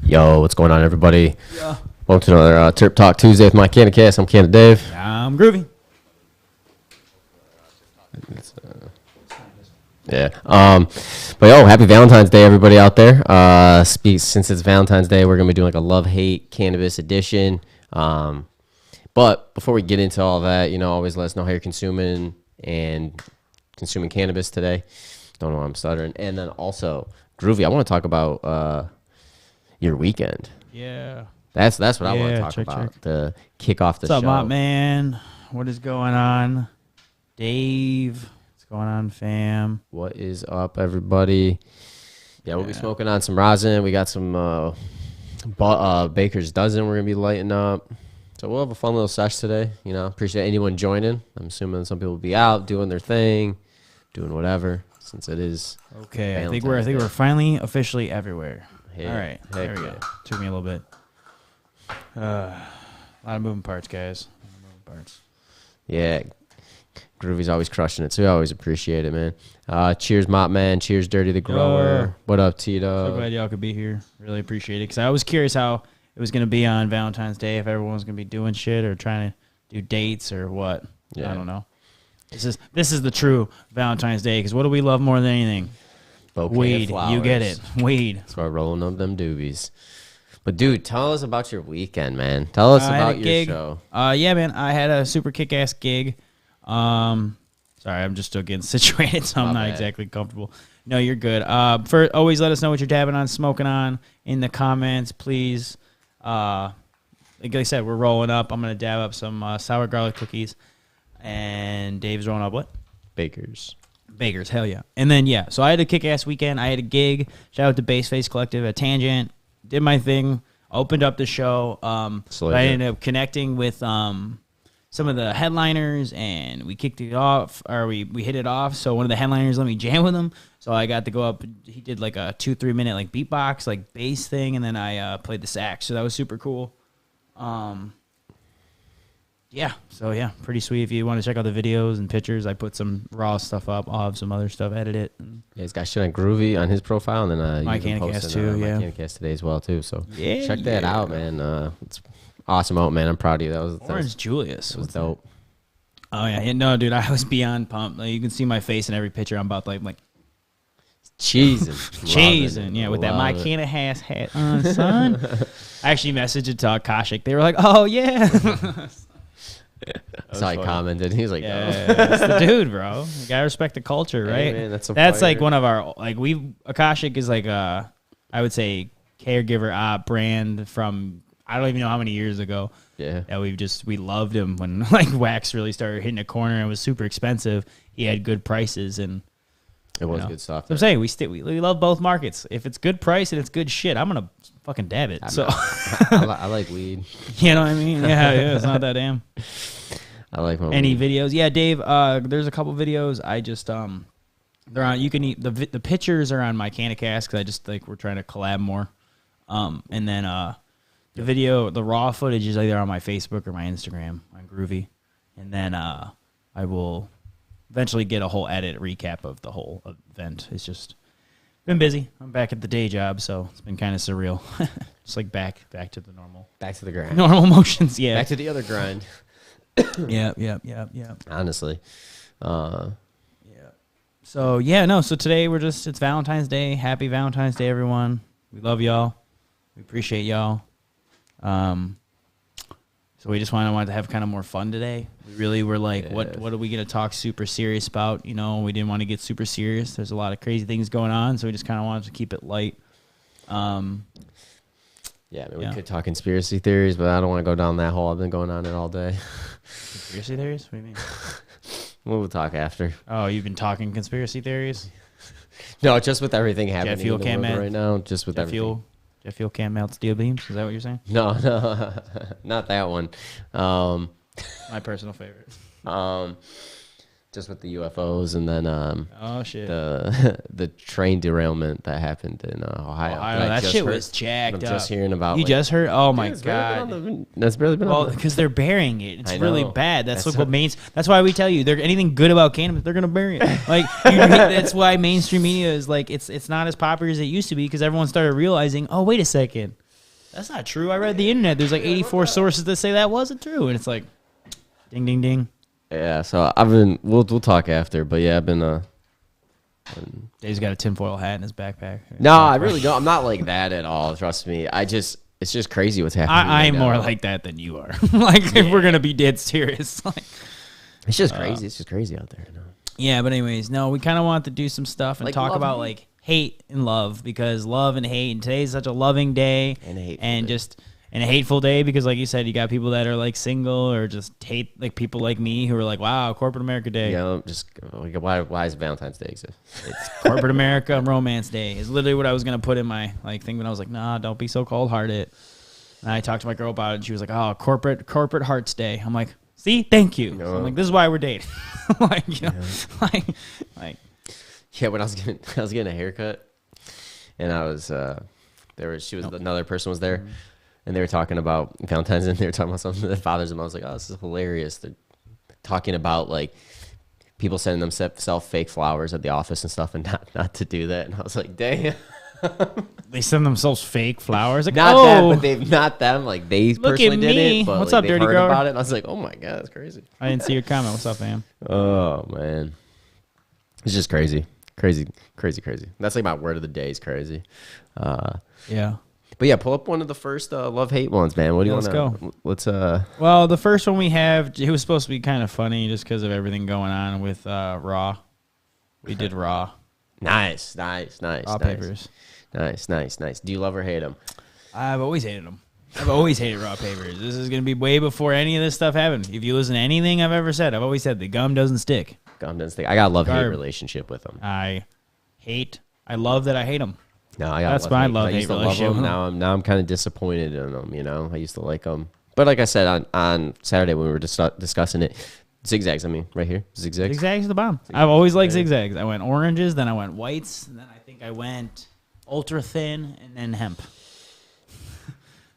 Yo, what's going on, everybody? Yeah. Welcome to another Terp Talk Tuesday with my CanaCast. I'm Canna Dave. I'm Groovy. Yeah. But yo, happy Valentine's Day, everybody out there. Since it's Valentine's Day, we're gonna be doing like a love-hate cannabis edition. But before we get into all that, always let us know how you're consuming cannabis today. Don't know why I'm stuttering. And then also, Groovy, I want to talk about your weekend. Yeah. That's what I want to talk about. Check. To kick off the show. What's up, Mop Man? What is going on? Dave. What's going on, fam? What is up, everybody? Yeah, we'll be smoking on some rosin. We got some Baker's Dozen we're going to be lighting up. So we'll have a fun little sesh today. Appreciate anyone joining. I'm assuming some people will be out doing their thing, doing whatever, since it is okay. I think we're finally officially everywhere. Yeah, all right, there we go. Took me a little bit. A lot of moving parts, guys. Yeah, Groovy's always crushing it, so we always appreciate it, man. Cheers, Mop Man. Cheers, Dirty the Grower. What up, Tito? So glad y'all could be here. Really appreciate it, because I was curious how it was going to be on Valentine's Day, if everyone was going to be doing shit or trying to do dates or what. Yeah. I don't know. This is the true Valentine's Day, because what do we love more than anything? Bouquet weed. You get it. Weed. That's why rolling up them doobies. But, dude, tell us about your weekend, man. Tell us about your show. Yeah, man. I had a super kick-ass gig. Sorry, I'm just still getting situated, so I'm not exactly comfortable. No, you're good. Always let us know what you're dabbing on, smoking on in the comments, please. Like I said, we're rolling up. I'm going to dab up some sour garlic cookies. And Dave's rolling up what? Bakers, hell yeah. And then, so I had a kick-ass weekend. I had a gig. Shout out to Baseface Collective at Tangent. Did my thing. Opened up the show. I ended up connecting with some of the headliners, and we kicked it off, or we hit it off. So one of the headliners let me jam with him. So I got to go up. He did like a 2-3 minute like beatbox, like bass thing, and then I played the sax. So that was super cool. Pretty sweet. If you want to check out the videos and pictures, I put some raw stuff up. I'll have some other stuff, edit it. Yeah, he's got shit on Groovy on his profile, and then my CanaCast too. My CanaCast today as well too. So check that out, man. It's awesome out, man. I'm proud of you. That was Orange Julius. It was dope. Oh yeah, no, dude, I was beyond pumped. Like, you can see my face in every picture. I'm about to like cheesing, yeah, with that my CanaCast hat on, son. I actually messaged it to Akashic. They were like, "Oh yeah." That's how he commented. He was like, "Yeah, that's the dude, bro. You gotta respect the culture, right?" Hey, man, that's like one of our Akashic is like I would say caregiver brand from I don't even know how many years ago. Yeah, that we loved him when like wax really started hitting a corner and it was super expensive. He had good prices and it was good stuff. So I'm saying we love both markets. If it's good price and it's good shit, I'm gonna fucking dab it. I like weed. You know what I mean? Yeah, it's not that damn. I like my any weed. videos. Yeah, Dave. There's a couple videos. I just they're on. You can eat the pictures are on my CanaCast because I just like we're trying to collab more. And then the video, the raw footage is either on my Facebook or my Instagram on Groovy, and then I will eventually get a whole edit recap of the whole event. It's just been busy. I'm back at the day job, so it's been kind of surreal. Just like back to the normal. Back to the grind. Normal motions, yeah. Back to the other grind. Yeah. Honestly. Yeah. So, so today it's Valentine's Day. Happy Valentine's Day, everyone. We love y'all. We appreciate y'all. So we just wanted to have kind of more fun today. We really were like, what are we going to talk super serious about? We didn't want to get super serious. There's a lot of crazy things going on, so we just kind of wanted to keep it light. We could talk conspiracy theories, but I don't want to go down that hole. I've been going on it all day. Conspiracy theories? What do you mean? We'll talk after. Oh, you've been talking conspiracy theories? No, just with everything happening in the world right now. Just with everything. Jet fuel can't melt steel beams? Is that what you're saying? No, not that one. My personal favorite. Just with the UFOs, and then oh shit, the train derailment that happened in Ohio. That shit was jacked up. I'm just hearing about. You just heard? Oh my god, that's barely been. Well, because they're burying it. It's really bad. That's what means. That's why we tell you, anything good about cannabis, they're gonna bury it. Like that's why mainstream media is like it's not as popular as it used to be because everyone started realizing, oh wait a second, That's not true. I read the internet. There's like 84 sources that say that wasn't true, and it's like, ding, ding, ding. Yeah, so I've been. We'll talk after, but yeah, I've been. Dave's got a tinfoil hat in his backpack. No, I really don't. I'm not like that at all. Trust me. It's just crazy what's happening. I'm more like that than you are. Like, if we're gonna be dead serious, like, it's just crazy. It's just crazy out there. You know? Yeah, but anyways, no, we kind of want to do some stuff and Like talk love about and like hate and love, because love and hate, and today's such a loving day And a hateful and day. just and a hateful day, because like you said, you got people that are like single or just hate, like people like me who are like, wow, corporate America day. You know, just like, why is Valentine's Day exist? It's corporate America romance day is literally what I was gonna put in my like thing when I was like, nah, don't be so cold hearted. And I talked to my girl about it, and she was like, oh, corporate hearts day. I'm like, see, thank you. So I'm like, this is why we're dating. Like, you know, like Yeah, when I was getting a haircut, and I was another person was there, and they were talking about Valentine's, and they were talking about something that bothers them. I was like, oh, this is hilarious. They're talking about like people sending themselves fake flowers at the office and stuff, and not to do that. And I was like, damn. they send themselves fake flowers. Like, Not that, but they've not them. Like they Look personally at did me. it. But What's like, up, they've dirty heard girl? about it, and I was like, oh my god, that's crazy. I didn't see your comment. What's up, fam? Oh man, it's just crazy. That's like my word of the day is crazy. Yeah. But yeah, pull up one of the first love hate ones, man. What do you Yeah, want to? let's Let's Well, the first one we have, it was supposed to be kind of funny just because of everything going on with Raw. We did Raw. Nice. Raw papers. Nice. Do you love or hate them? I've always hated them. I've always hated raw papers. This is going to be way before any of this stuff happened. If you listen to anything I've ever said, I've always said the gum doesn't stick. Gum doesn't stick. I got a love hate Garb. relationship with them. I love that I hate them. No, I got That's my love I used hate to love relationship. them. Now I'm kind of disappointed in them. You know, I used to like them, but like I said on Saturday when we were discussing it, zigzags. I mean, right here, zigzags. Zigzags are the bomb. I've always liked zigzags. I went oranges, then I went whites, and then I think I went ultra thin, and then hemp.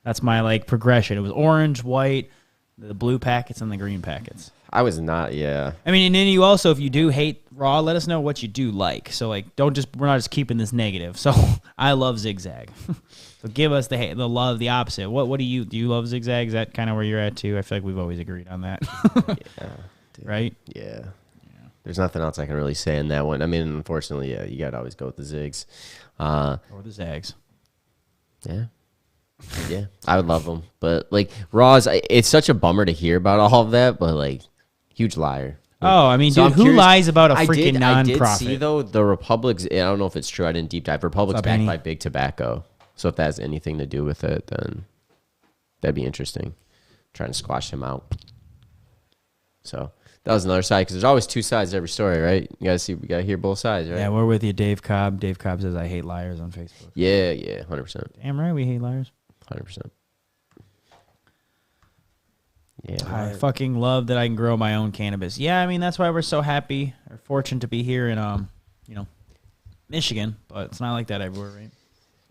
That's my like progression. It was orange, white, the blue packets, and the green packets. I was not. Yeah. I mean, and then you also, if you do hate raw, let us know what you do like. So like, we're not just keeping this negative. So I love zigzag. So give us the love, the opposite. What do you love zigzag? Is that kind of where you're at too? I feel like we've always agreed on that. Yeah. Dude. Right? Yeah. There's nothing else I can really say in that one. I mean, unfortunately, yeah, you got to always go with the zigs. Or the zags. Yeah. Yeah, I would love them. But, like, Raws, it's such a bummer to hear about all of that, but, like, huge liar. Like, Oh, I mean, so dude, I'm who curious- lies about a I freaking did nonprofit? see, though, the Republic's, I don't know if it's true, I didn't deep dive. Republic's What's up, backed Annie? by Big Tobacco. So if that has anything to do with it, then that'd be interesting. Trying to squash him out. So that was another side, because there's always two sides to every story, right? You gotta hear both sides, right? Yeah, we're with you, Dave Cobb. Dave Cobb says I hate liars on Facebook. Yeah, 100%. Damn right, we hate liars. 100%. Yeah. I fucking love that I can grow my own cannabis. Yeah, I mean, that's why we're so happy or fortunate to be here in Michigan, but it's not like that everywhere, right?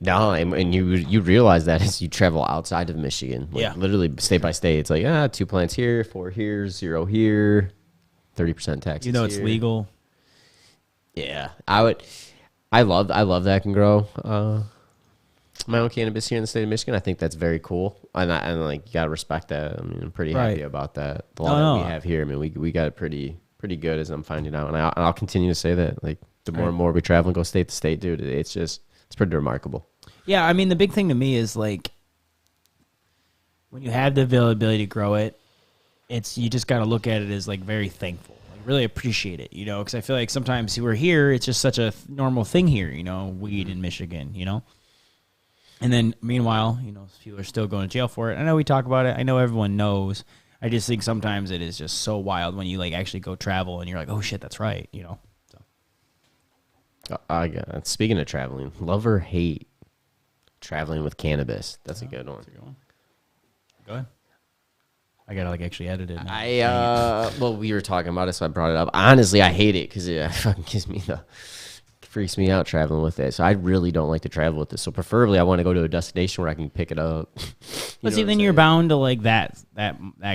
No, and you realize that as you travel outside of Michigan. Like, Yeah. literally state by state. It's like, 2 plants here, 4 here, 0 here, 30% taxes. You know it's here. legal. Yeah. I love that I can grow my own cannabis here in the state of Michigan. I think that's very cool. And like, you gotta respect that. I mean, I'm pretty happy Right. about that. The law that no. we have here, I mean, we got it pretty good, as I'm finding out. And I'll continue to say that. Like, the more and more we travel and go state to state, dude, it's pretty remarkable. Yeah, I mean, the big thing to me is like when you have the availability to grow it, you just got to look at it as like very thankful, like really appreciate it, because I feel like sometimes we're here, it's just such a normal thing here, weed in Michigan, and then meanwhile, people are still going to jail for it. I know we talk about it. I know everyone knows. I just think sometimes it is just so wild when you like actually go travel and you're like, oh shit, that's right, So. Speaking of traveling, love or hate traveling with cannabis? That's a good one. Go ahead. I gotta like actually edit it now. Well, we were talking about it, so I brought it up. Honestly, I hate it because it fucking freaks me out traveling with it. So I really don't like to travel with this. So preferably, I want to go to a destination where I can pick it up. But see, then you're bound to like that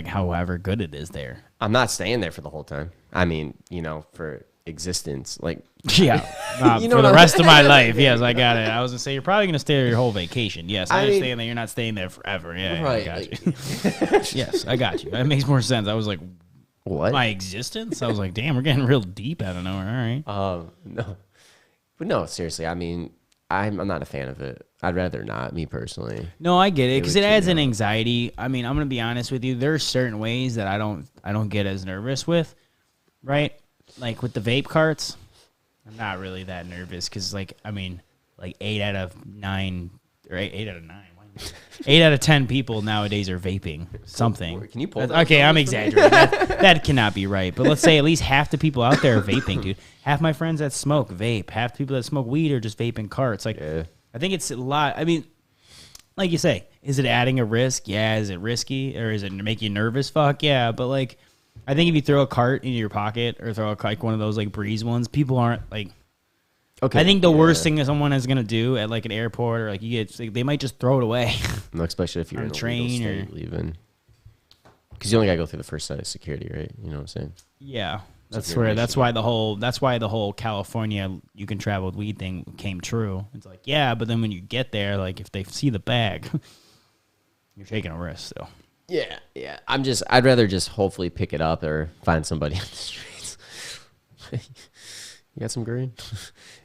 however good it is there. I'm not staying there for the whole time. I mean, existence. Like, Yeah, You know for what the I'm rest of my life. Yes, I got it. I was gonna say you're probably gonna stay there your whole vacation. Yes, I I mean- understand that you're not staying there forever. Yeah, right? I got Like, you. Yes, I got you. That makes more sense. I was like, what? my existence. I was like, damn, we're getting real deep out of nowhere. All right. No, but no, seriously. I mean, I'm not a fan of it. I'd rather not, me personally. No, I get it because would it adds keep an me out. anxiety. I mean, I'm gonna be honest with you. There are certain ways that I don't get as nervous with, right? Like with the vape carts, I'm not really that nervous because, like, I mean, like 8 out of 9 or 8 out of 9. 8 out of 10 people nowadays are vaping something. Can you pull that Okay, I'm numbers for me? exaggerating. That cannot be right. But let's say at least half the people out there are vaping, dude. Half my friends that smoke vape. Half the people that smoke weed are just vaping carts. Like, Yeah. I think it's a lot. I mean, like you say, is it adding a risk? Yeah. Is it risky or is it make you nervous? Fuck yeah. But like, I think if you throw a cart in your pocket or throw like one of those like Breeze ones, people aren't like. Okay. I think the worst thing that someone is gonna do at like an airport or like you get, like, they might just throw it away. No, especially if you're on in a a train legal or- state leaving. Because you only gotta go through the first set of security, right? You know what I'm saying? Yeah, that's you're in where that's Michigan. why the whole California you can travel with weed thing came true. It's like, yeah, but then when you get there, like if they see the bag, you're taking a risk still. Yeah, yeah. I'd rather just hopefully pick it up or find somebody on the streets. You got some green?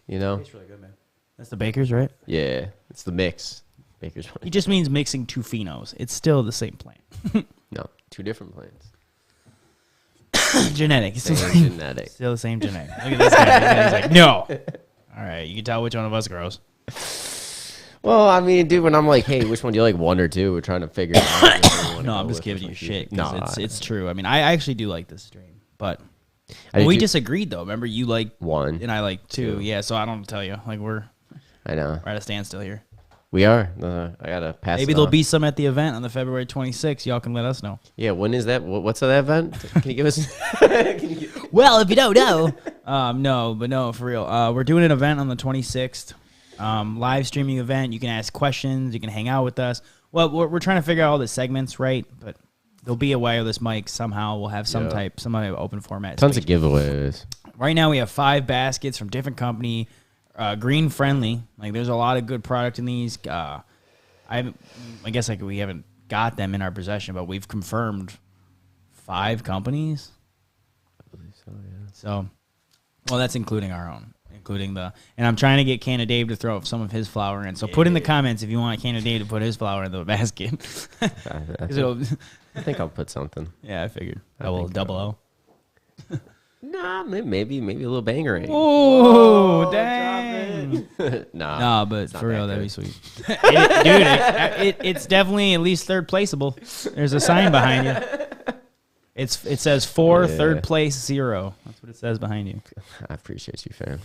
You know? Tastes really good, man. That's the Baker's, right? Yeah, it's the mix. Baker's He just means mixing two phenos. It's still the same plant. No, two different plants. Genetic. It's Same still, the same, genetic. still the same genetic. Look at this guy. He's like, no. All right, you can tell which one of us grows. Well, I mean, dude, when I'm like, hey, which one do you like, one or two? We're trying to figure it out. which one we wanna No, go I'm just with, giving which you one shit. No, 'Cause it's true. I mean, I actually do like this strain, but I we do- disagreed though. Remember, you like one. and I like two. Two. Yeah, so I don't tell you. Like we're I know. at a standstill here. We are. I gotta pass. Maybe it there'll on. be some at the event on the February 26th. Y'all can let us know. Yeah, when is that? What's that event? Can you give us? Well, if you don't know, no, for real. We're doing an event on the 26th. Live streaming event. You can ask questions. You can hang out with us. Well, we're trying to figure out all the segments, right? But there'll be a wireless mic somehow. We'll have some type of open format. Tons of giveaways. Right now, we have 5 baskets from different company, green friendly. Like, there's a lot of good product in these. I guess like we haven't got them in our possession, but we've confirmed 5 companies. I believe so, yeah. So, well, that's including our own, and I'm trying to get Canna Dave to throw some of his flour in. So put in the comments if you want Canna Dave to put his flour in the basket. 'Cause I think I'll put something. yeah, I figured. I Will think double so. O. Nah, maybe a little banger. Oh, dang. Nah. Nah, but not for real, that that'd be good. sweet. It's definitely at least third placeable. There's a sign behind you. It says 4, Yeah. third place 0. That's what it says behind you. I appreciate you, fam.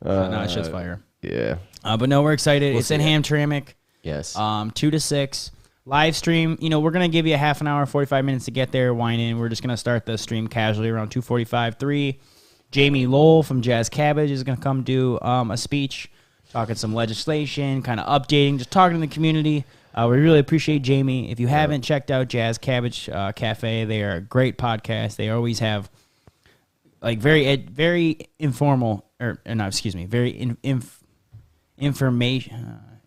No, it's just fire. Yeah. But no, we're excited. It's see in it. Hamtramck. Yes. 2 to 6. Live stream, we're going to give you a half an hour, 45 minutes to get there, wind in. We're just going to start the stream casually around 2:45, 3. Jamie Lowell from Jazz Cabbage is going to come do a speech, talking some legislation, kind of updating, just talking to the community. We really appreciate Jamie. If you haven't checked out Jazz Cabbage Cafe, they are a great podcast. They always have like very informal, very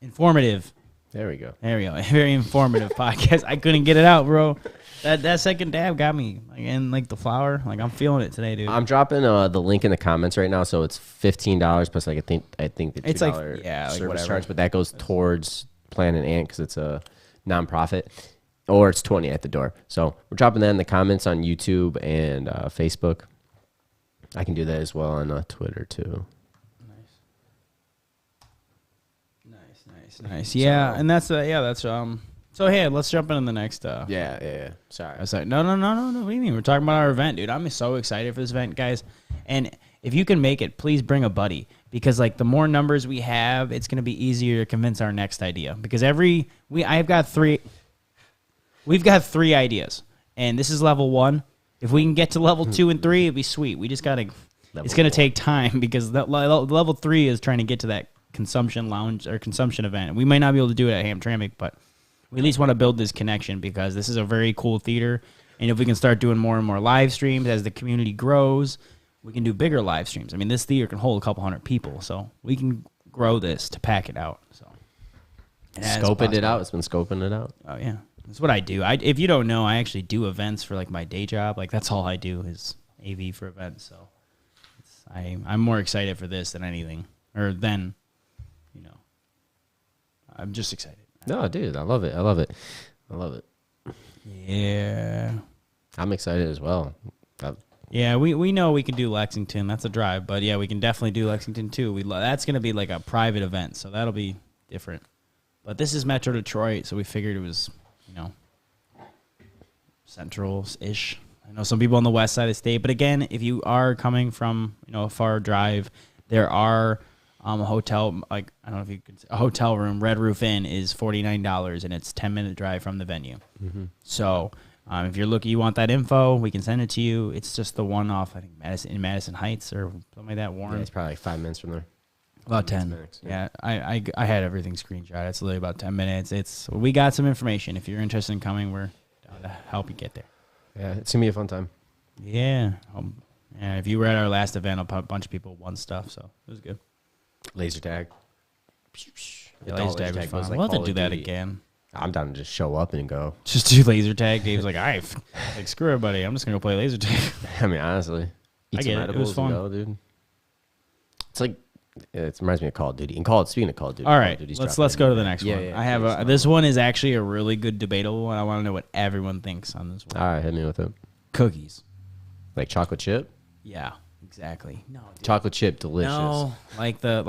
informative. There we go. There we go. Very informative podcast. I couldn't get it out, bro. That second dab got me. And like the flour, like I'm feeling it today, dude. I'm dropping the link in the comments right now, so it's $15 plus like I think the $2 It's like- like service whatever. charge, but that goes towards Planet Ant because it's a nonprofit, or it's 20 at the door. So we're dropping that in the comments on YouTube and Facebook. I can do that as well on Twitter too. Nice. Yeah, and that's so hey, let's jump into the next Yeah. Sorry. I was like, no. What do you mean? We're talking about our event, dude. I'm so excited for this event, guys. And if you can make it, please bring a buddy. Because like the more numbers we have, it's gonna be easier to convince our next idea. Because we've got 3 ideas. And this is level 1. If we can get to level 2 and 3, it'd be sweet. We just gotta it's gonna take time because level 3 is trying to get to that consumption lounge or consumption event. We might not be able to do it at Hamtramck, but we at least want to build this connection because this is a very cool theater. And if we can start doing more and more live streams as the community grows, we can do bigger live streams. I mean, this theater can hold a couple hundred people, so we can grow this to pack it out. So Scoping it out. It's been scoping it out. Oh yeah, that's what I do. If you don't know, I actually do events for like my day job. Like that's all I do is AV for events. So I'm more excited for this than anything, or than, you know, I'm just excited. No, dude, I love it. I love it. I love it. Yeah, I'm excited as well. Yeah, we know we can do Lexington. That's a drive, but yeah, we can definitely do Lexington too. That's gonna be like a private event, so that'll be different. But this is Metro Detroit, so we figured it was, you know, central-ish. I know some people on the west side of the state, but again, if you are coming from, you know, a far drive, there are a hotel, like, I don't know if you could, a hotel room, Red Roof Inn is $49, and it's 10-minute drive from the venue. Mm-hmm. So if you're looking, you want that info, we can send it to you. It's just the one off, I think, Madison Heights or something like that. Warren. Yeah, it's probably like 5 minutes from there. About 10 minutes. Yeah, I had everything screenshot. It's literally about 10 minutes. We got some information. If you're interested in coming, we're down to help you get there. Yeah, it's going to be a fun time. Yeah. Yeah. If you were at our last event, a bunch of people won stuff, so it was good. Laser tag. Yeah, laser tag was fun. Like, we'll have to do that again. I'm down to just show up and go. Just do laser tag. Dave's like, all right, like, screw everybody. I'm just going to go play laser tag. I mean, honestly. I get it. It was fun. Go, dude. It's like, it reminds me of Call of Duty. Speaking of Call of Duty. All right, let's go to the next one. Yeah, I have this one is actually a really good debatable one. I want to know what everyone thinks on this one. All right, hit me with it. Cookies. Like chocolate chip? Yeah, exactly. No, dude. Chocolate chip, delicious. No, like the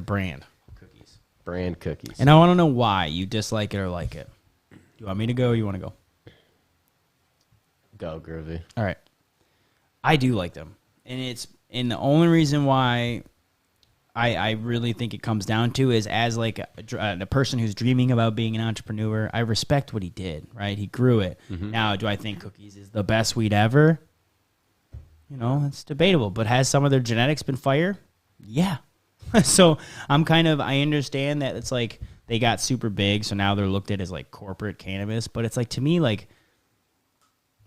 brand cookies. Brand cookies. And I want to know why you dislike it or like it. Do you want me to go or you want to go? Go, Groovy. All right. I do like them. And the only reason why I really think it comes down to is as like a person who's dreaming about being an entrepreneur, I respect what he did, right? He grew it. Mm-hmm. Now, do I think cookies is the best sweet ever? You know, it's debatable. But has some of their genetics been fire? Yeah. So I understand that it's like they got super big, so now they're looked at as like corporate cannabis. But it's like, to me, like,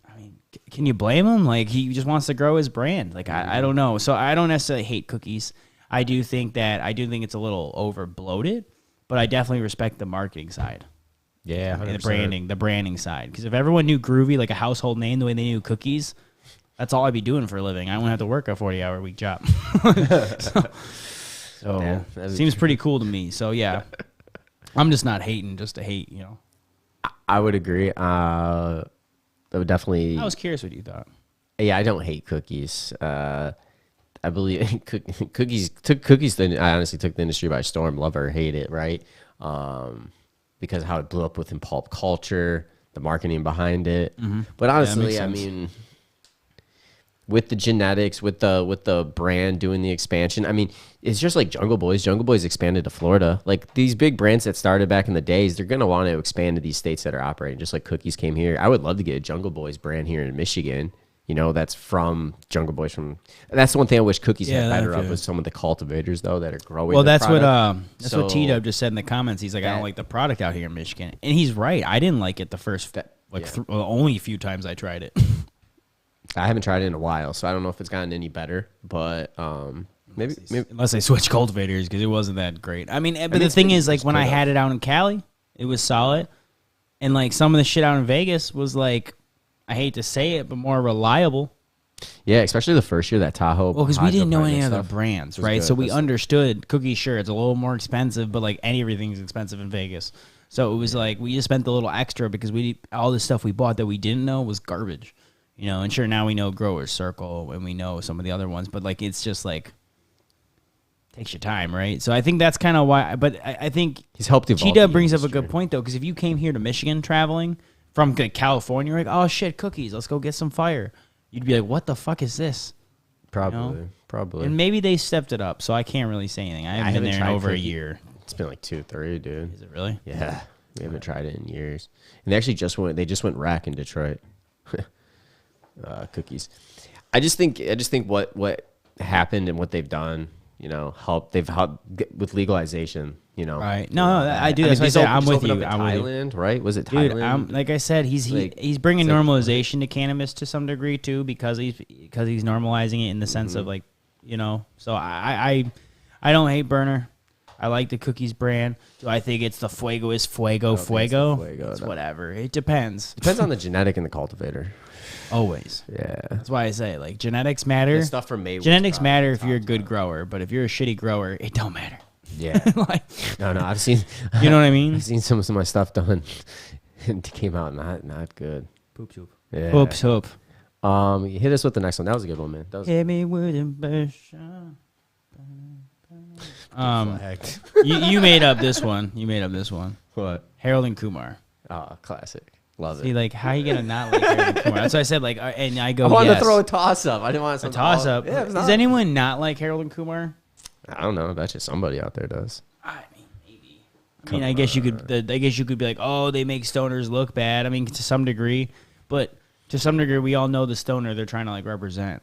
I mean, can you blame him? Like, he just wants to grow his brand. Like, I don't know. So I don't necessarily hate cookies. I do think it's a little over bloated, but I definitely respect the marketing side. Yeah, 100%. And the branding side. Because if everyone knew Groovy like a household name the way they knew cookies, that's all I'd be doing for a living. I wouldn't have to work a 40-hour-week job. so seems pretty cool to me. So yeah, I'm just not hating just to hate. You know, I would agree. I would definitely. I was curious what you thought. Yeah, I don't hate cookies. I believe cookies. I honestly took the industry by storm. Love or hate it, right? Because of how it blew up within pulp culture, the marketing behind it. Mm-hmm. But honestly, I mean, with the genetics, with the brand doing the expansion, I mean, it's just like Jungle Boys. Jungle Boys expanded to Florida. Like these big brands that started back in the days, they're gonna want to expand to these states that are operating. Just like Cookies came here. I would love to get a Jungle Boys brand here in Michigan. You know, that's from Jungle Boys. That's the one thing I wish Cookies had better of was some of the cultivators though that are growing. Well, that's what T-Dub just said in the comments. He's like, I don't like the product out here in Michigan, and he's right. I didn't like it the first only a few times I tried it. I haven't tried it in a while, so I don't know if it's gotten any better. But maybe unless they switch cultivators because it wasn't that great. I mean, but the thing is, like when I had it out in Cali, it was solid, and like some of the shit out in Vegas was like. I hate to say it, but more reliable. Yeah, especially the first year that Tahoe. Well, because we didn't know any other brands, right? So we understood Cookies. Sure, it's a little more expensive, but like everything's expensive in Vegas. So it was like we just spent a little extra because all the stuff we bought that we didn't know was garbage, you know. And sure, now we know Growers Circle and we know some of the other ones, but like it's just like takes your time, right? So I think that's kind of why. But I think he's helped evolve. Cheetah brings up a good point though, because if you came here to Michigan traveling. From California, you're like, oh shit, cookies, let's go get some fire. You'd be like, what the fuck is this? Probably. And maybe they stepped it up, so I can't really say anything. I haven't been there in over a year. It's been like 2-3, dude. Is it really? Yeah, we haven't tried it in years. And they actually just went rack in Detroit. Cookies. I just think what happened and what they've done they've helped with legalization, Right. No, I do. That's why I these said open- I'm just with opened you. up I'm in with you. Thailand, right? Was it Dude, Thailand? like I said, he's bringing normalization to cannabis to some degree too, because he's normalizing it in the sense of like, So I don't hate Burner. I like the Cookies brand. Do I think it's the Fuego is Fuego? Fuego, It's no. whatever. It depends. Depends on the genetic and the cultivator. Always. Yeah. That's why I say like genetics matter. The stuff from Maywood's Genetics probably matter if top you're a good top. grower, but if you're a shitty grower, it don't matter. Yeah. Like, No, I've seen. you know what I mean? I've seen some of my stuff done, and it came out not good. Poop soup. Yeah. Oops, hope. Hit us with the next one. That was a good one, man. That was Hit me with a bush. flagged. You made up this one. What? Harold and Kumar. Oh, classic. Love See, it. like, how you gonna not like Harold and Kumar? That's why I said, like, and I go, I wanted yes. to throw a toss up. I didn't want A something toss up. Yeah, Does anyone not like Harold and Kumar? I don't know. I bet you somebody out there does. I mean, maybe. I mean, I guess you could. I guess you could be like, oh, they make stoners look bad. I mean, to some degree, but to some degree, we all know the stoner they're trying to like represent.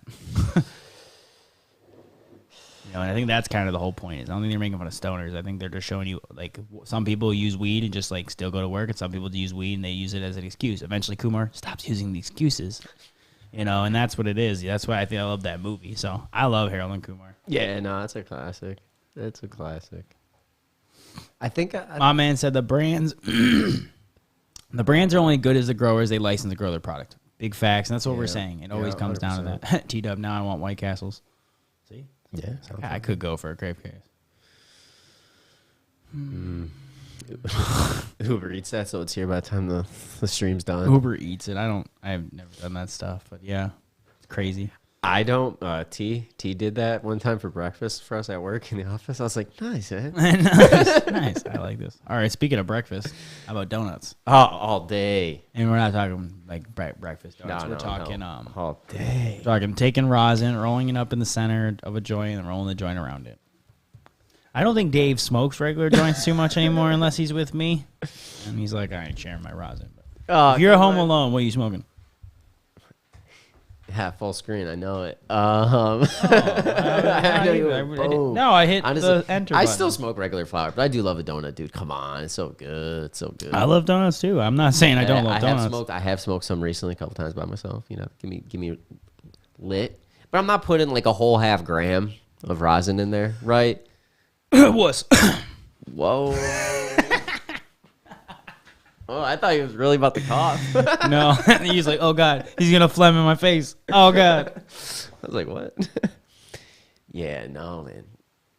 And I think that's kind of the whole point. Is I don't think they're making fun of stoners. I think they're just showing you like some people use weed and just like still go to work, and some people use weed and they use it as an excuse. Eventually, Kumar stops using the excuses, and that's what it is. That's why I think I love that movie. So I love Harold and Kumar. Yeah, no, it's a classic. It's a classic. I think My man said the brands, the brands are only good as the growers they license to grow their product. Big facts, and that's what we're saying. It always comes down to that. T-Dub, now I want White Castles. See? yeah. I could go for a grape case. Uber Eats that, so it's here by the time the stream's done. Uber Eats it. I've never done that stuff, but yeah, it's crazy. I don't. T did that one time for breakfast for us at work in the office. I was like, nice, man. Nice. I like this. All right, speaking of breakfast, how about donuts? Oh, all day. And we're not talking like breakfast donuts. No, we're talking all day. talking taking rosin, rolling it up in the center of a joint, and rolling the joint around it. I don't think Dave smokes regular joints too much anymore unless he's with me. And he's like, I ain't sharing my rosin. But if you're at home alone, what are you smoking? Half full screen, I know it. I Boom. no, I hit Honestly, the enter I button. still smoke regular flour, but I do love a donut, dude. Come on, it's so good. It's so good. I love donuts too. I'm not saying I don't love donuts. I have smoked some recently, a couple times by myself. Give me lit, but I'm not putting like a whole half gram of rosin in there, right? It was. Whoa. Oh, I thought he was really about to cough. No, he's like, oh god, he's gonna phlegm in my face. Oh god. I was like, what? Yeah, no, man.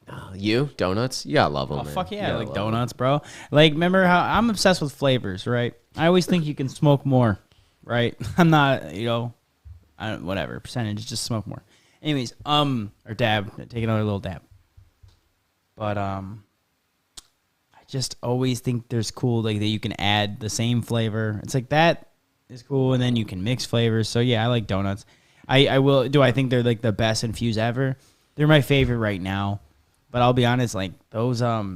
No, you donuts, you gotta love them. Oh man. fuck You yeah, gotta like love 'em. donuts, bro. Like, remember how I'm obsessed with flavors, right? I always think you can smoke more, right? I'm not, whatever percentage, just smoke more. Anyways, or dab, take another little dab. But I just always think there's cool like that you can add the same flavor. It's like that is cool, and then you can mix flavors. So yeah, I like donuts. I will. Do I think they're like the best infused ever? They're my favorite right now. But I'll be honest, like those what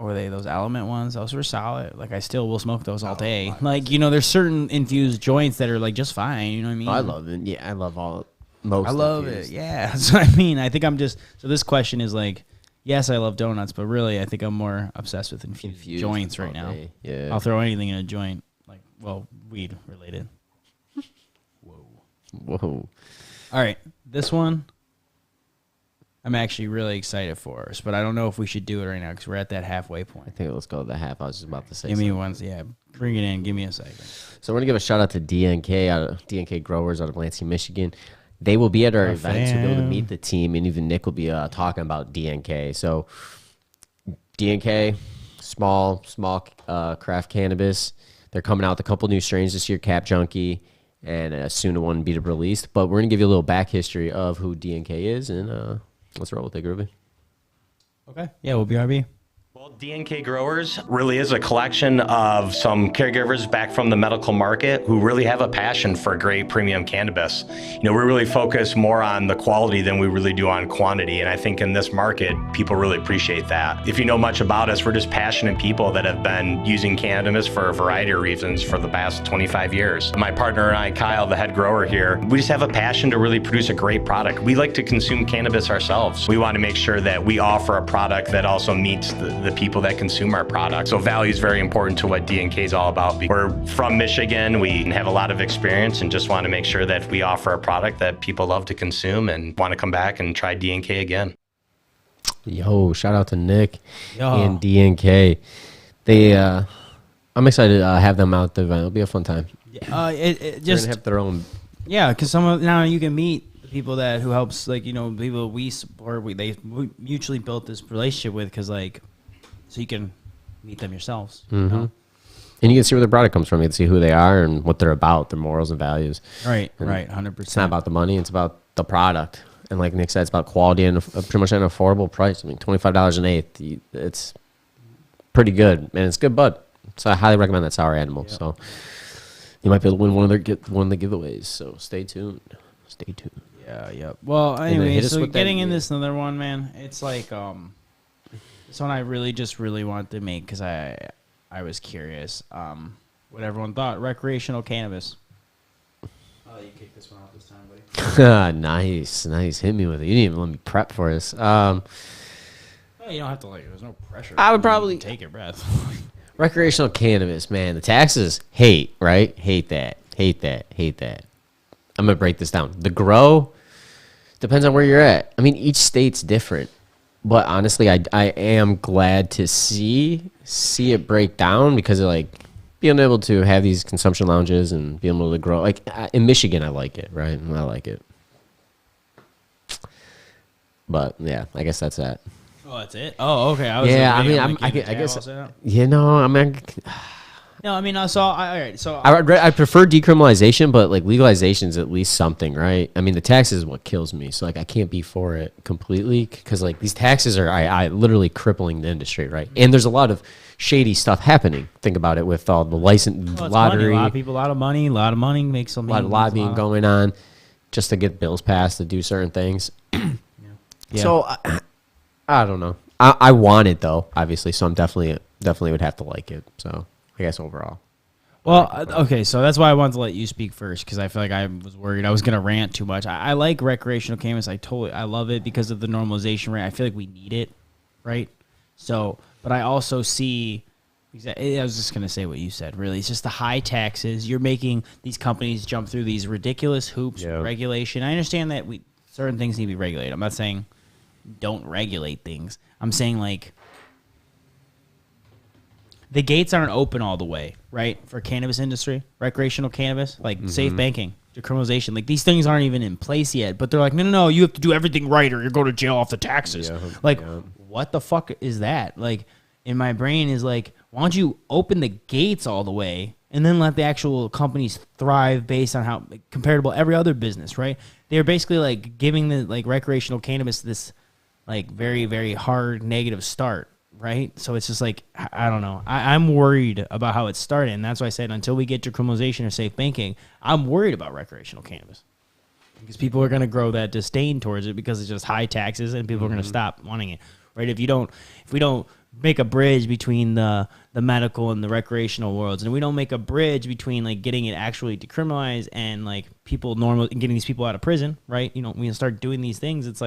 were they? Those Element ones, those were solid. Like I still will smoke those all day. Like there's certain infused joints that are like just fine. You know what I mean? I love it. Yeah, I love most. I love infused. it. Yeah, that's what I mean. I think I'm just so. This question is like, yes, I love donuts, but really, I think I'm more obsessed with infused joints right now. day. Yeah, I'll throw anything in a joint, weed related. Whoa. All right, this one I'm actually really excited for us, but I don't know if we should do it right now because we're at that halfway I point. think let's go to the half. I was just about to say. Give me something. one, yeah. Bring it in. Give me a second. So we're gonna give a shout out to DNK Growers out of Lansing, Michigan. They will be at our event, so you'll be able to meet the team, and even Nick will be talking about DNK. So DNK, small craft cannabis. They're coming out with a couple new strains this year, Cap Junkie, and soon one be released. But we're gonna give you a little back history of who DNK is, and let's roll with it, Groovy. Okay. Yeah, we'll be RB. D&K Growers really is a collection of some caregivers back from the medical market who really have a passion for great premium cannabis. We really focus more on the quality than we really do on quantity, and I think in this market, people really appreciate that. If you know much about us, we're just passionate people that have been using cannabis for a variety of reasons for the past 25 years. My partner and I, Kyle, the head grower here, we just have a passion to really produce a great product. We like to consume cannabis ourselves. We want to make sure that we offer a product that also meets the people that consume our product. So value is very important to what D&K is all about. We're from Michigan. We have a lot of experience and just want to make sure that we offer a product that people love to consume and want to come back and try D&K again. Yo, shout out to Nick and D&K. They, I'm excited to have them out at the event. It'll be a fun time. It just They're gonna have their own. Yeah, because now you can meet people who helps, people we support. They mutually built this relationship with, because so you can meet them yourselves. And you can see where their product comes from. You can see who they are and what they're about, their morals and values. Right, And 100%. It's not about the money. It's about the product. And like Nick said, it's about quality and pretty much an affordable price. I mean, $25 an eighth. It's pretty good, and it's good bud. So I highly recommend that Sour Animal. Yep. So you might be able to win one of the giveaways. So stay tuned. Stay tuned. Yeah. Well, anyway, so getting in this another one, man. It's this one I really wanted to make because I was curious what everyone thought. Recreational cannabis. Oh, you kicked this one off this time, buddy. Nice. Hit me with it. You didn't even let me prep for this. You don't have to there's no pressure. I would probably take your breath. Recreational cannabis, man. The taxes, hate that. I'm gonna break this down. The grow depends on where you're at. I mean, each state's different, but honestly, I am glad to see it break down, because of being able to have these consumption lounges and being able to grow. In Michigan, I like it, right? I like it. But yeah, I guess that's that. Oh, that's it. Oh, okay. I guess. No, I mean, all right. So I prefer decriminalization, but legalization is at least something, right? I mean, the taxes is what kills me. So I can't be for it completely, because these taxes are I literally crippling the industry, right? And there's a lot of shady stuff happening. Think about it with all the lottery. A lot of people, a lot of money makes them. A lot of lobbying going on just to get bills passed to do certain things. Yeah. So I don't know. I want it though, obviously. So I'm definitely would have to like it. So I guess overall. Well, okay, so that's why I wanted to let you speak first, because I feel like I was worried I was going to rant too much. I like recreational cannabis. I love it because of the normalization rate. I feel like we need it, right? So, but I also see, I was just going to say what you said, really. It's just the high taxes. You're making these companies jump through these ridiculous hoops with regulation. I understand that certain things need to be regulated. I'm not saying don't regulate things. I'm saying the gates aren't open all the way, right? For cannabis industry, recreational cannabis, safe banking, decriminalization. These things aren't even in place yet, but they're no, you have to do everything right or you're going to jail off the taxes. What the fuck is that? In my brain is why don't you open the gates all the way and then let the actual companies thrive based on how comparable every other business, right? They're basically giving the recreational cannabis this very, very hard negative start. Right? So it's just I don't know. I'm worried about how it started. And that's why I said until we get decriminalization or safe banking, I'm worried about recreational cannabis. Because people are going to grow that disdain towards it because it's just high taxes and people are going to stop wanting it. Right? If we don't make a bridge between the medical and the recreational worlds, and we don't make a bridge between getting it actually decriminalized and people getting these people out of prison, right? We start doing these things, it's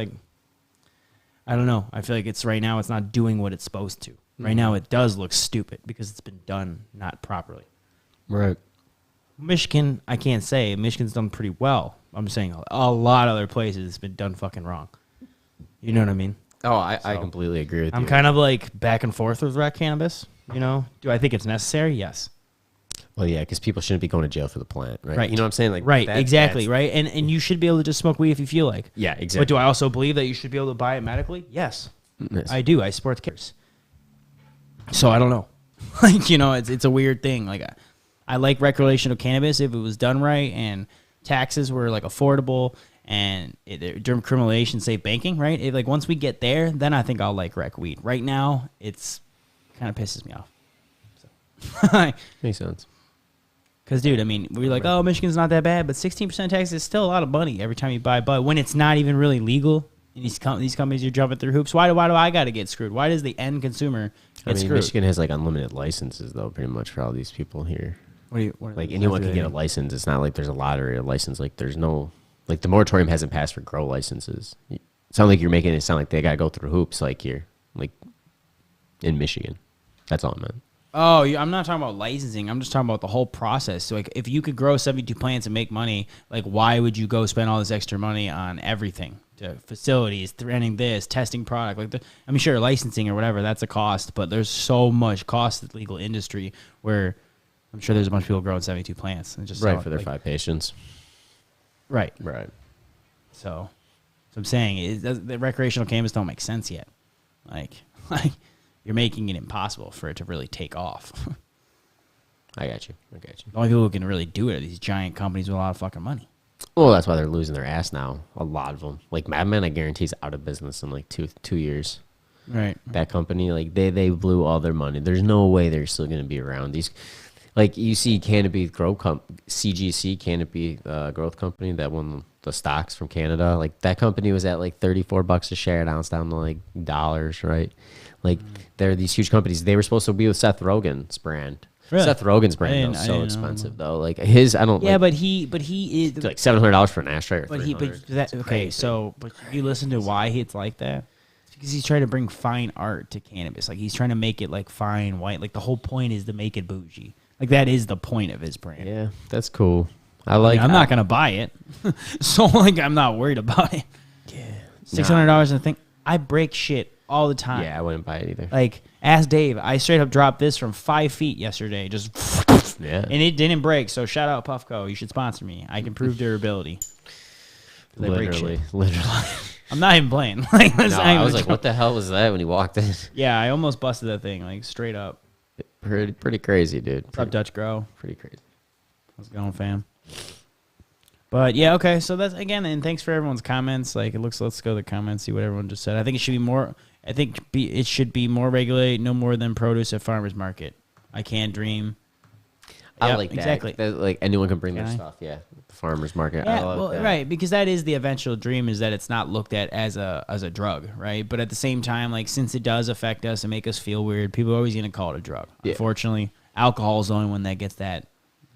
I don't know. I feel like right now it's not doing what it's supposed to. Right now it does look stupid because it's been done not properly. Right. Michigan, I can't say. Michigan's done pretty well. I'm saying a lot of other places it's been done fucking wrong. You know what I mean? Oh, I completely agree with you. I'm kind of back and forth with rec cannabis. Do I think it's necessary? Yes. Well, yeah, because people shouldn't be going to jail for the plant, right? You know what I'm saying? Right, exactly, right? And you should be able to just smoke weed if you feel like. Yeah, exactly. But do I also believe that you should be able to buy it medically? Yes. I do. I support the case. So I don't know. It's a weird thing. I like recreational cannabis if it was done right and taxes were affordable and during criminalization, safe banking, right? Once we get there, then I think I'll like rec weed. Right now, it's kind of pisses me off. So. Makes sense. Because, dude, I mean, we're like, oh, Michigan's not that bad, but 16% tax is still a lot of money every time you buy bud when it's not even really legal. And these companies are jumping through hoops. Why do I got to get screwed? Why does the end consumer get screwed? Michigan has like unlimited licenses though, pretty much for all these people here. Like anyone can get a license. It's not like there's a lottery or license. Like there's no, like the moratorium hasn't passed for grow licenses. It's not like you're making it sound like they got to go through hoops like here, like in Michigan. That's all I meant. Oh, I'm not talking about licensing. I'm just talking about the whole process. So, like, if you could grow 72 plants and make money, like, why would you go spend all this extra money on everything? To facilities, renting this, testing product. Like, I mean, sure, licensing or whatever, that's a cost, but there's so much cost to the legal industry where I'm sure there's a bunch of people growing 72 plants. And just right, for their 5 patients. Right. So I'm saying the recreational cannabis don't make sense yet. Like you're making it impossible for it to really take off. I got you. The only people who can really do it are these giant companies with a lot of fucking money. Well, that's why they're losing their ass now. A lot of them. Like Madman, I guarantee is out of business in like two years. Right. That company, like they blew all their money. There's no way they're still going to be around. These, like you see, Canopy CGC Canopy Growth Company that won the stocks from Canada. Like that company was at like $34 a share. Now it's down to like dollars, right? Like they're these huge companies. They were supposed to be with Seth Rogen's brand. Really? Seth Rogen's brand is so expensive though. Like his, I don't. Yeah, like, but he is like $700 for an ashtray. Or but okay. So, but you listen to why it's like that. It's because he's trying to bring fine art to cannabis. Like he's trying to make it like fine white. Like the whole point is to make it bougie. Like that is the point of his brand. Yeah, that's cool. I like. I'm not gonna buy it, so like I'm not worried about it. Yeah, $600 and thing. I break shit all the time. Yeah, I wouldn't buy it either. Like, ask Dave. I straight up dropped this from 5 feet yesterday. Just, yeah. And it didn't break. So, shout out Puffco. You should sponsor me. I can prove durability. Literally. I'm not even playing. Like, I was like, what the hell was that when you walked in? Yeah, I almost busted that thing, like, straight up. Pretty crazy, dude. What's up, Dutch Grow? Pretty crazy. How's it going, fam? But yeah, okay. So that's again, and thanks for everyone's comments. Like let's go to the comments, see what everyone just said. I think it should be more. It should be more regulated, no more than produce at farmers market. I can't dream. I like that. Exactly. Like anyone can bring their stuff. Yeah, the farmers market. Yeah, I love that. Right, because that is the eventual dream, is that it's not looked at as a drug, right? But at the same time, like since it does affect us and make us feel weird, people are always gonna call it a drug. Yeah. Unfortunately, alcohol is the only one that gets that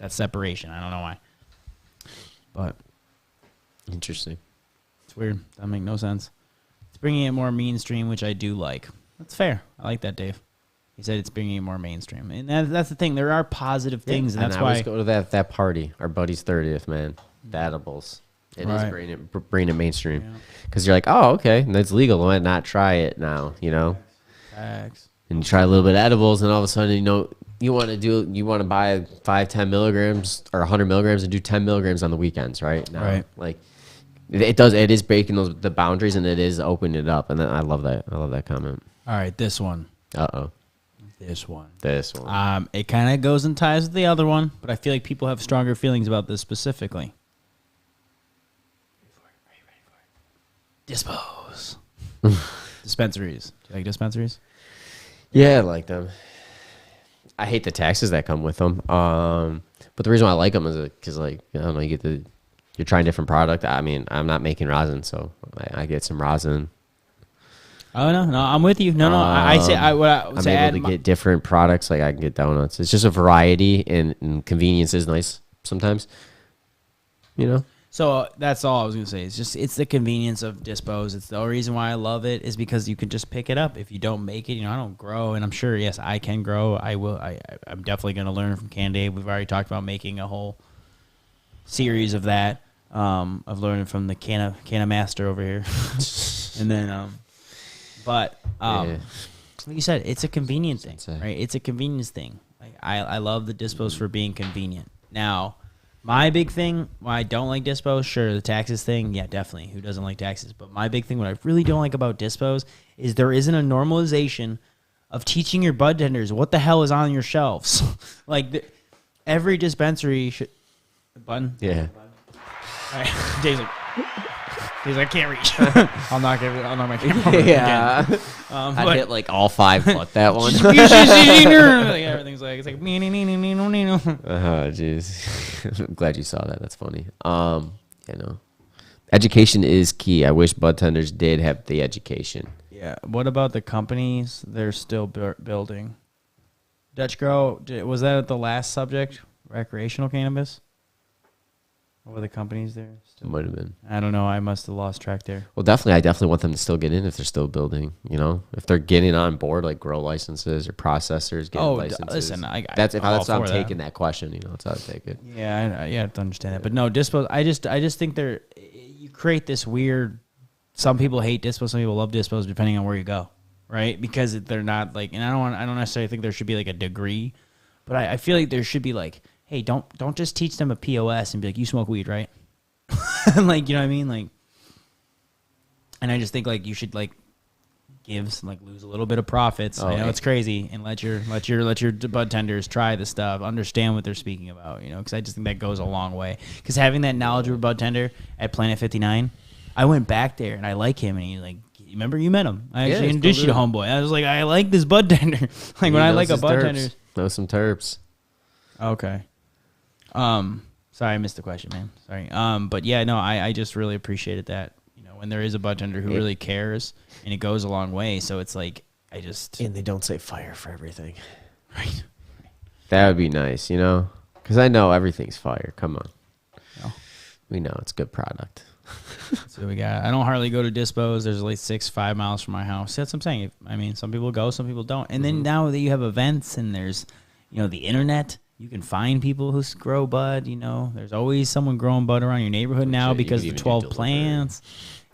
separation. I don't know why. But interesting. It's weird. That make no sense. It's bringing it more mainstream, which I do like. That's fair. I like that, Dave. He said it's bringing it more mainstream, and that's the thing. There are positive things, and that's why I always go to that party. Our buddy's 30th, man. The edibles. It is bringing it mainstream, because you're like, oh, okay, and it's legal. Why not try it now? You know. Facts. And you try a little bit of edibles, and all of a sudden, you want to buy 5-10 milligrams or 100 milligrams and do 10 milligrams on the weekends, right? Now, right. Like it is breaking the boundaries, and it is opening it up, and then I love that. I love that comment. All right, this one. This one. It kind of goes and ties with the other one, but I feel like people have stronger feelings about this specifically. Are you ready for it? Dispos. Dispensaries. Do you like dispensaries? Yeah, I like them. I hate the taxes that come with them. But the reason why I like them is because, like, I don't know, you're trying different product. I mean, I'm not making rosin, so I get some rosin. Oh no, I'm with you. No, I'm able to get different products. Like I can get donuts. It's just a variety, and convenience is nice sometimes. You know. So that's all I was gonna say. It's the convenience of dispos. It's the only reason why I love it is because you can just pick it up. If you don't make it, I don't grow, and I'm sure yes I can grow. I will. I'm definitely gonna learn from Dave. We've already talked about making a whole series of that. Of learning from the canna master over here, and then like you said, it's a convenience thing, right? It's a convenience thing. Like I love the dispos for being convenient. Now. My big thing, why I don't like dispos, sure, the taxes thing, yeah, definitely. Who doesn't like taxes? But my big thing, what I really don't like about dispos, is there isn't a normalization of teaching your bud tenders what the hell is on your shelves. Like, every dispensary should... Button? Yeah. All right, Dave's like... He's like, I can't reach. I'll knock my camera over Yeah. again. I hit like all 5 but that one. Like, everything's like, it's like, Oh, jeez. I'm glad you saw that. That's funny. Yeah, no. Education is key. I wish bud tenders did have the education. yeah. What about the companies they're still building? Dutch Grow, was that the last subject? Recreational cannabis? What were the companies there? Might have been. I don't know. I must have lost track there. Well, definitely. I definitely want them to still get in if they're still building. You know, if they're getting on board like grow licenses or processors getting licenses. Listen, that's how I'm that. taking that question. You know, that's how I take it. Yeah, I have to understand that. But no, dispo. I just think you create this weird. Some people hate dispos. Some people love dispos, depending on where you go, right? Because they're not like, and I don't necessarily think there should be like a degree, but I feel like there should be like, hey, don't just teach them a POS and be like, you smoke weed, right? Like, you know what I mean? Like, and I just think like you should like lose a little bit of profits. I know it's crazy, and let your bud tenders try the stuff, understand what they're speaking about, you know, because I just think that goes a long way. Because having that knowledge of a bud tender at Planet 59, I went back there and I like him, and he like, remember you met him? I actually introduced you to homeboy. I was like, I like this bud tender. Like when I like a bud tender, know some terps. Okay. Sorry, I missed the question, man. Sorry. But yeah, no, I just really appreciated that. You know, when there is a bud tender who really cares, and it goes a long way. So it's like, and they don't say fire for everything. Right. That would be nice, you know, because I know everything's fire. Come on. No. We know it's good product. So we got. I don't hardly go to dispos. There's like 5 miles from my house. That's what I'm saying. I mean, some people go, some people don't. And then now that you have events and there's, you know, the internet. You can find people who grow bud, you know. There's always someone growing bud around your neighborhood now because of the 12 plants.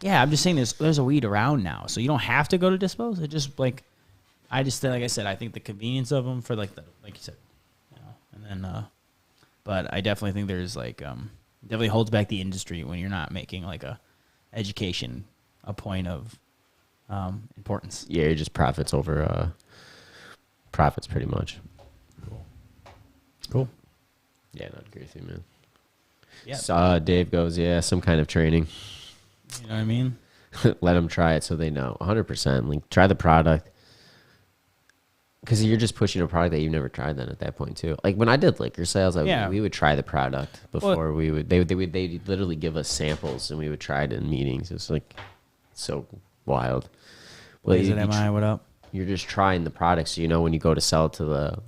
Yeah, I'm just saying there's a weed around now. So you don't have to go to dispos. It just like I said, I think the convenience of them for like you said, you know. And then but I definitely think there's like definitely holds back the industry when you're not making like a education a point of importance. Yeah, it just profits over profits pretty much. Cool. Yeah, not agree with you, man. Yeah. Dave goes, yeah, some kind of training. You know what I mean? Let them try it so they know. 100%. Like, try the product. Because you're just pushing a product that you've never tried then at that point, too. Like, when I did liquor sales, we would try the product before we would. They literally give us samples, and we would try it in meetings. It's like so wild. What is it, what up? You're just trying the product, so you know when you go to sell to the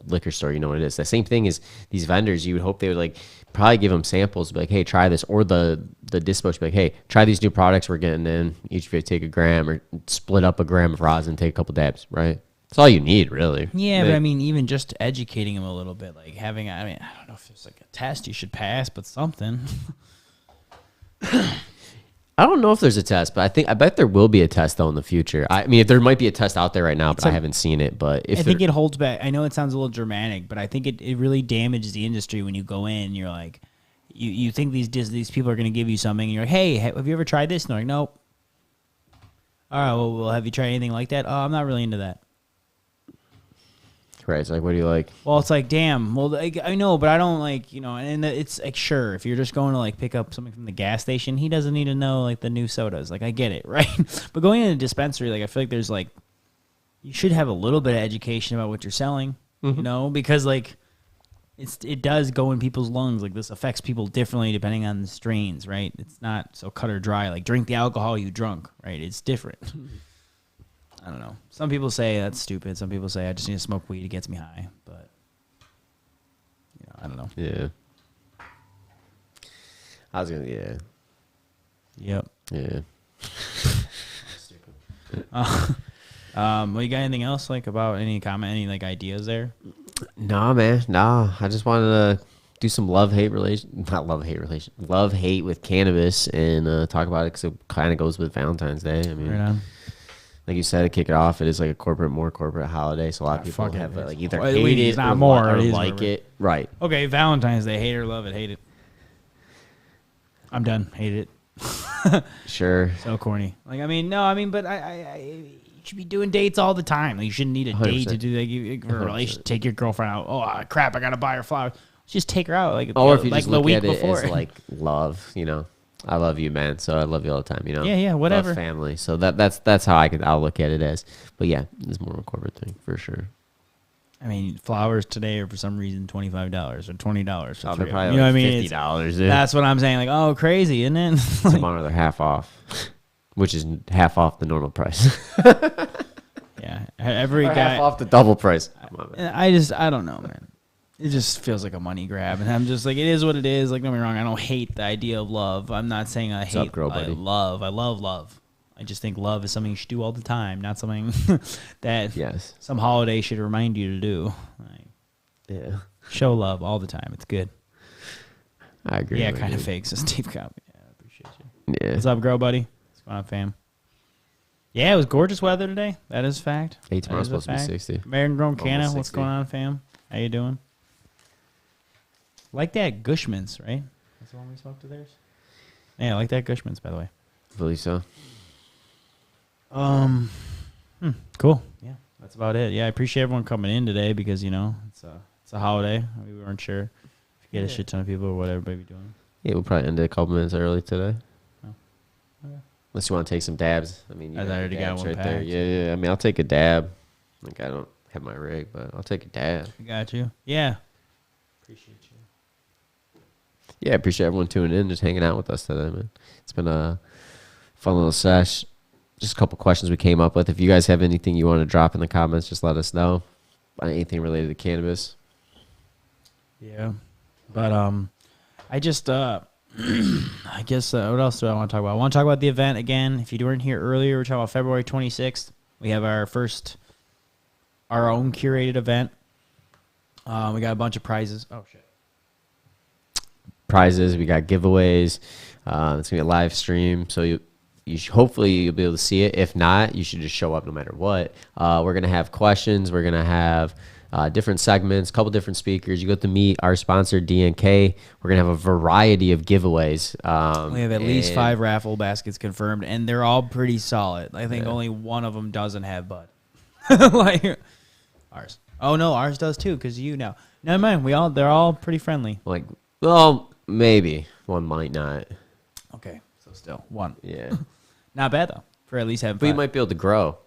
liquor store, you know what it is. The same thing is these vendors, you would hope they would like probably give them samples, be like, hey, try this, or the dispo should be like, hey, try these new products we're getting in, each of you take a gram, or split up a gram of rosin, take a couple dabs, right? That's all you need, really. Yeah, but I mean, even just educating them a little bit, like having, I don't know if there's like a test you should pass, but something. I don't know if there's a test, but I bet there will be a test though in the future. I mean, if there might be a test out there right now, but I haven't seen it. But I think it holds back. I know it sounds a little dramatic, but I think it really damages the industry when you go in and you're like, you think these people are going to give you something, and you're like, hey, have you ever tried this? And they're like, nope. All right, well, have you tried anything like that? Oh, I'm not really into that. Right, it's like, what do you like? Well, it's like, damn. Well, I know, but I don't like, you know. And it's like, sure, if you're just going to like pick up something from the gas station, he doesn't need to know like the new sodas. Like, I get it, right? But going in a dispensary, like, I feel like there's like, you should have a little bit of education about what you're selling, you know, because like, it does go in people's lungs. Like, this affects people differently depending on the strains, right? It's not so cut or dry. Like, drink the alcohol you drunk, right? It's different. I don't know. Some people say that's stupid. Some people say I just need to smoke weed. It gets me high. But, you know, I don't know. Yeah. I was going to, yeah. Yep. Yeah. Well, you got anything else, like, about any comment, any, like, ideas there? Nah, man. Nah. I just wanted to do some love-hate with cannabis and talk about it because it kind of goes with Valentine's Day. I mean, right on. Like you said, to kick it off, it is like a more corporate holiday, so a lot of people have like either hate it not or, more, or like it. Right. Okay, Valentine's Day, hate or love it, hate it. I'm done, hate it. Sure. So corny. Like, I mean, no, I mean, but I you should be doing dates all the time. Like, you shouldn't need a 100%. Date to do like for a relationship. Take your girlfriend out. Oh crap, I gotta buy her flowers. Just take her out, like, or if you like just look the week at it before. as like love, you know. I love you, man. So I love you all the time. You know. Yeah, whatever. Love family. So that's how I'll look at it as. But yeah, it's more of a corporate thing for sure. I mean, flowers today are for some reason $25 or $20. For Oh, three they're of them. probably You know what I like mean? $50. That's what I'm saying. Like, oh, crazy, isn't it? Tomorrow they're half off, which is half off the normal price. Yeah, every Or guy. half off the double price. Come on, man. I don't know, man. It just feels like a money grab, and I'm just like, it is what it is. Like, don't get me wrong, I don't hate the idea of love. I'm not saying I hate. up, girl, buddy? I love love. I just think love is something you should do all the time, not something that Yes. some holiday should remind you to do. Like, Yeah. show love all the time. It's good. I agree. Yeah, with kind of you. fake. So Steve Copy. Yeah, I appreciate you. Yeah. What's up, girl, buddy? What's going on, fam? Yeah, it was gorgeous weather today. That is a fact. Hey, That tomorrow's is a supposed to be fact. 60. American grown canna. Almost What's 60. going on, fam? How you doing? Like that Gushman's, right? That's the one we smoked to theirs. Yeah, I like that Gushman's, by the way. I believe so. Cool. Yeah, that's about it. Yeah, I appreciate everyone coming in today because it's a holiday. We weren't sure if you get a shit ton of people or what everybody be doing. Yeah, we'll probably end it a couple minutes early today. Oh, okay. Unless you want to take some dabs. I mean, you I got already the got dabs one right there. packed. Yeah. I mean, I'll take a dab. Like, I don't have my rig, but I'll take a dab. I got you. Yeah. Appreciate you. Yeah, I appreciate everyone tuning in, just hanging out with us today, man. It's been a fun little sesh. Just a couple questions we came up with. If you guys have anything you want to drop in the comments, just let us know. Anything related to cannabis. Yeah. But I just I guess what else do I want to talk about? I want to talk about the event again. If you weren't here earlier, we're talking about February 26th. We have our own curated event. We got a bunch of prizes. Oh shit. Prizes, we got giveaways. It's gonna be a live stream, so hopefully you'll be able to see it. If not, you should just show up no matter what. We're gonna have questions. We're gonna have different segments, a couple different speakers. You get to meet our sponsor DNK. We're gonna have a variety of giveaways. We have at least 5 raffle baskets confirmed, and they're all pretty solid. I think only one of them doesn't have bud. Like ours. Oh no, ours does too. Cause never mind. They're all pretty friendly. Like, well, maybe one might not. Okay, so still one. Yeah, Not bad though. For at least having. but you 5. might be able to grow.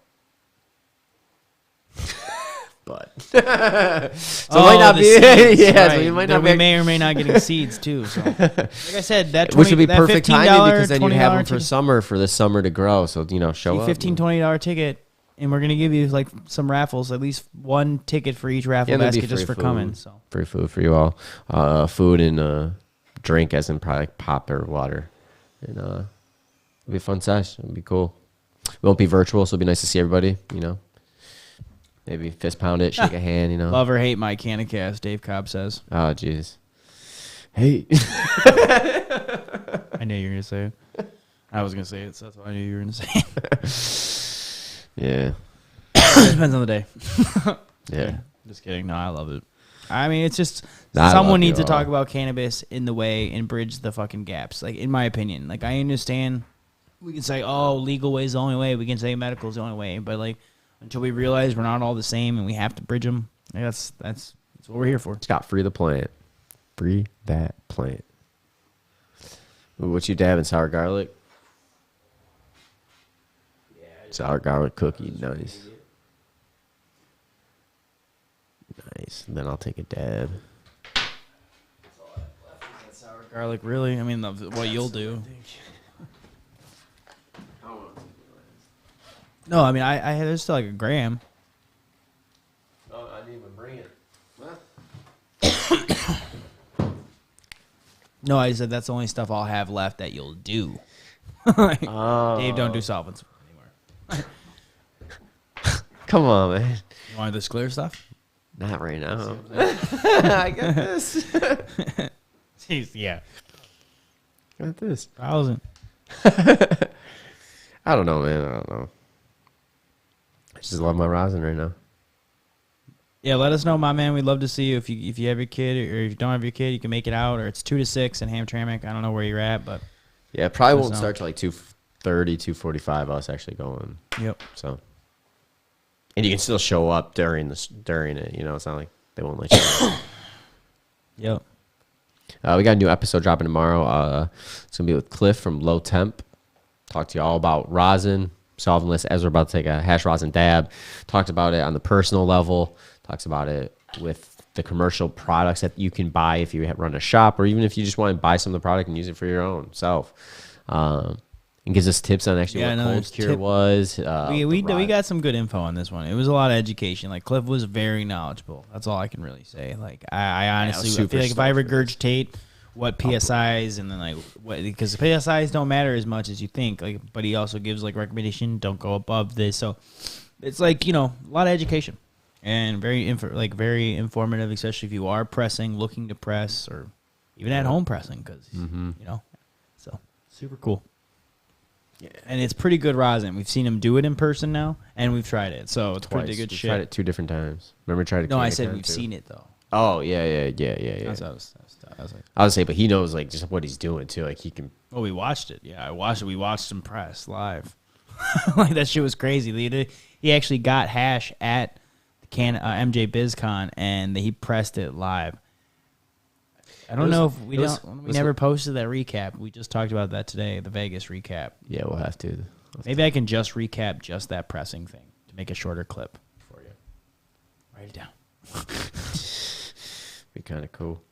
But so it might not the be. seeds, Yeah, right. so you might Then not we be. may or may not getting seeds too. So, like I said, that 20, Which would be that perfect $15, timing because then you have them $20 for ticket- summer for this summer to grow. So show up. $15, $20 ticket, and we're gonna give you like some raffles, at least one ticket for each raffle there'll be basket just free for food. coming. So Free food for you all. Food and drink, as in probably like pop or water. And it'll be a fun sesh. It'll be cool. We won't be virtual, so it'll be nice to see everybody. Maybe fist pound it, shake a hand. love or hate my CanaCast, Dave Cobb says. Oh, jeez. Hey. I knew you were gonna say it. I was gonna say it, so that's why I knew you were gonna say it. Yeah. Depends on the day. Yeah. Just kidding. No, I love it. I mean, it's just Nah, I love someone you needs to talk all. about cannabis in the way and bridge the fucking gaps. Like, in my opinion, like, I understand we can say, oh, legal way is the only way. We can say medical is the only way. But, like, until we realize we're not all the same and we have to bridge them, that's what we're here for. Scott, free the plant. Free that plant. Ooh, what you dabbing? Sour garlic? Sour garlic cookie. Nice. Nice. And then I'll take a dab. Sour garlic, really? I mean, what you'll do. No, I mean, I there's still like a gram. Oh, I didn't even bring it. No, I said that's the only stuff I'll have left that you'll do. Like, Dave, don't do solvents anymore. Come on, man. You want this clear stuff? Not right now. I got this. Jeez, yeah. Got this. 1,000. I don't know, man. I don't know. I just love my rosin right now. Yeah, let us know, my man. We'd love to see you. If you have your kid, or if you don't have your kid, you can make it out, or it's 2 to 6 in Hamtramck. I don't know where you're at, but Yeah, it probably Let us won't know. start till like 2:30, 2:45. Us actually going. yep. So, and you can still show up during it. It's not like they won't let you. Yep. We got a new episode dropping tomorrow. It's gonna be with Cliff from Low Temp. Talk to you all about rosin, solventless, as we're about to take a hash rosin dab. Talked about it on the personal level. Talks about it with the commercial products that you can buy if you run a shop, or even if you just want to buy some of the product and use it for your own self. And gives us tips on actually what cold cure was. We got some good info on this one. It was a lot of education. Like Cliff was very knowledgeable. That's all I can really say. Like I honestly feel like if I regurgitate what PSIs and then like what, because PSIs don't matter as much as you think. Like, but he also gives like recommendation, don't go above this. So it's like, you know, a lot of education and very informative, especially if you are pressing, looking to press, or even at home pressing, because you know, so super cool. Yeah, and it's pretty good rosin. We've seen him do it in person now, and we've tried it, so it's pretty good shit. Tried it 2 different times. Remember, tried it. No, I said we've seen it though. Oh yeah. That's what I was like, I would say, but he knows like just what he's doing too. Like he can. Oh, we watched it. Yeah, I watched it. We watched him press live. Like that shit was crazy. He actually got hash at the MJ BizCon, and he pressed it live. I don't know if we never posted that recap. We just talked about that today, the Vegas recap. Yeah, we'll have to. Maybe I can just recap just that pressing thing to make a shorter clip for you. Write it down. Be kind of cool.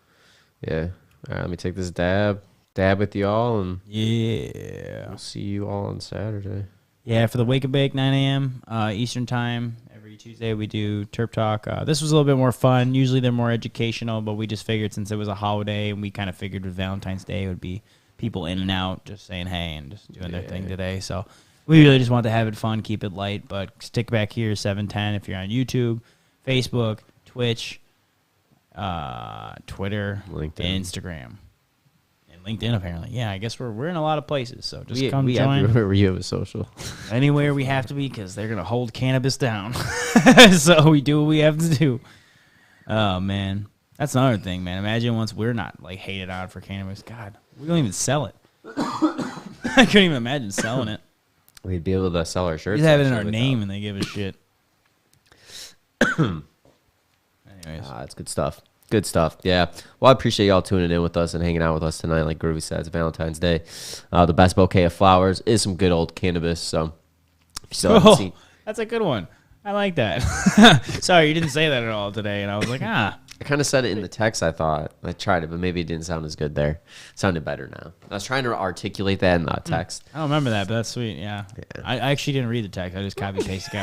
Yeah. All right, let me take this dab with you all, and yeah, we'll see you all on Saturday. Yeah, for the Wake and Bake, 9 a.m. Eastern time. Every Tuesday we do Terp Talk. This was a little bit more fun. Usually they're more educational, but we just figured since it was a holiday, and we kind of figured with Valentine's Day it would be people in and out just saying hey and just doing their thing today. So we really just want to have it fun, keep it light, but stick back here 7:10 if you're on YouTube, Facebook, Twitch, Twitter, LinkedIn, Instagram. LinkedIn, apparently. Yeah, I guess we're in a lot of places, so just come join. Everywhere you have a social. Anywhere we have to be, because they're going to hold cannabis down. So we do what we have to do. Oh, man. That's another thing, man. Imagine once we're not, like, hated on for cannabis. God, we don't even sell it. I couldn't even imagine selling it. We'd be able to sell our shirts. We have it in our name, and they give a shit. Anyways. That's good stuff. Good stuff. Yeah. Well, I appreciate y'all tuning in with us and hanging out with us tonight. Like Groovy said, it's Valentine's Day. The best bouquet of flowers is some good old cannabis. So, if you still haven't seen, that's a good one. I like that. Sorry, you didn't say that at all today, and I was like, I kind of said it in the text. I thought I tried it, but maybe it didn't sound as good there. It sounded better now. I was trying to articulate that in the text. I don't remember that, but that's sweet. Yeah. I actually didn't read the text. I just copy pasted.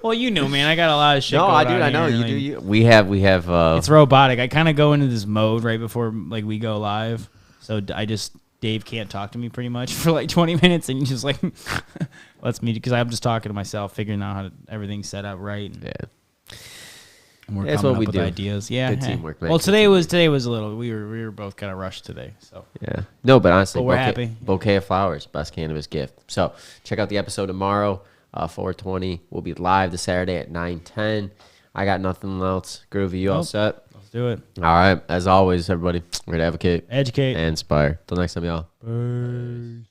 Well, you know, man, I got a lot of shit. No, going I know you like, do. You. We have. It's robotic. I kind of go into this mode right before like we go live, so Dave can't talk to me pretty much for like 20 minutes, and he just like lets me, because I'm just talking to myself, figuring out how everything's set up right. And we're coming up with ideas. Yeah, good teamwork, man. Well, today was a little. We were both kind of rushed today, so yeah. No, but honestly, we're happy. Bouquet of flowers, best cannabis gift. So check out the episode tomorrow. 4:20. We'll be live this Saturday at 9:10. I got nothing else. Groovy, you all set? Let's do it. All right. As always, everybody, we're going to advocate, educate, and inspire. Till next time, y'all. Bye.